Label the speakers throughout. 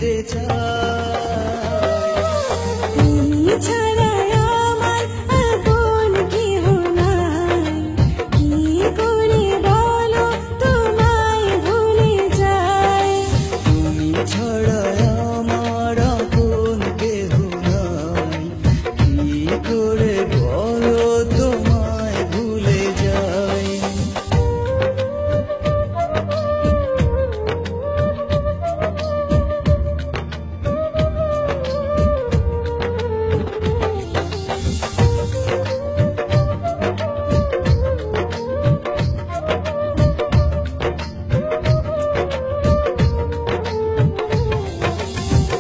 Speaker 1: দিতে চাই। তুমি ছাড়া আমার আপন কেহ নাই, কি করে বলো তোমায় ভুলে যাই। তুমি ছাড়া আমার আপন কেহ নাই, কি করে বলো তোমায় ভুলে যাই।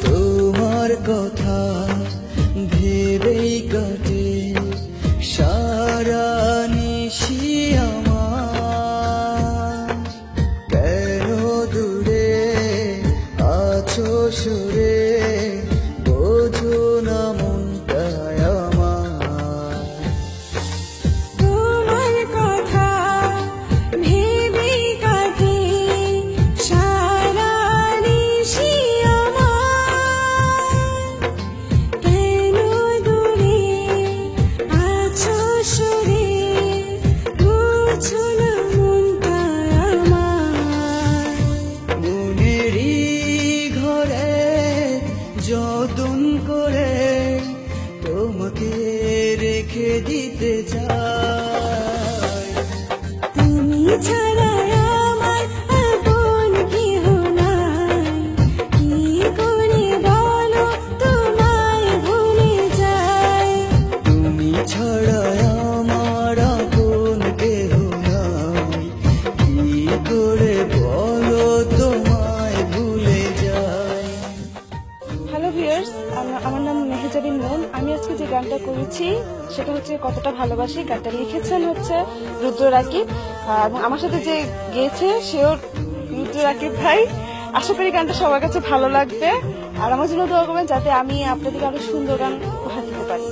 Speaker 1: তোমার কথা ভেবেই কাটে সারা নিশি আমার, কেন দূরে আছো সুরে বোঝো না মনটায় আমার। তোমার কথা ভেবেই কাটে সারা নিশি আমার, কেন দূরে আছো সুরে বোঝো না মনটায় আমার। মনেরই ঘরে যতন করে তোমাকে রেখে দিতে চাই। তুমি ছাড়া আমার আপন কেহ নাই, কি করে বলো তোমায় ভুলে যাই। তুমি ছাড়া আমার আপন কেহ নাই, কি করে বলো তোমায় ভুলে যাই।
Speaker 2: হ্যালো ভিউয়ার্স, আমার নাম মেহেজাবিন মন। আমি আজকে যে গানটা করেছি সেটা হচ্ছে কতটা ভালোবাসি। গানটা লিখেছেন হচ্ছে রুদ্র রাকিব, এবং আমার সাথে যে গেয়েছে সেও রুদ্র রাকিব ভাই। আশা করি গানটা সবার কাছে ভালো লাগবে, আর আমার জন্য দোয়া করবেন যাতে আমি আপনাদেরকে আরো সুন্দর গান উপহার দিতে পারি।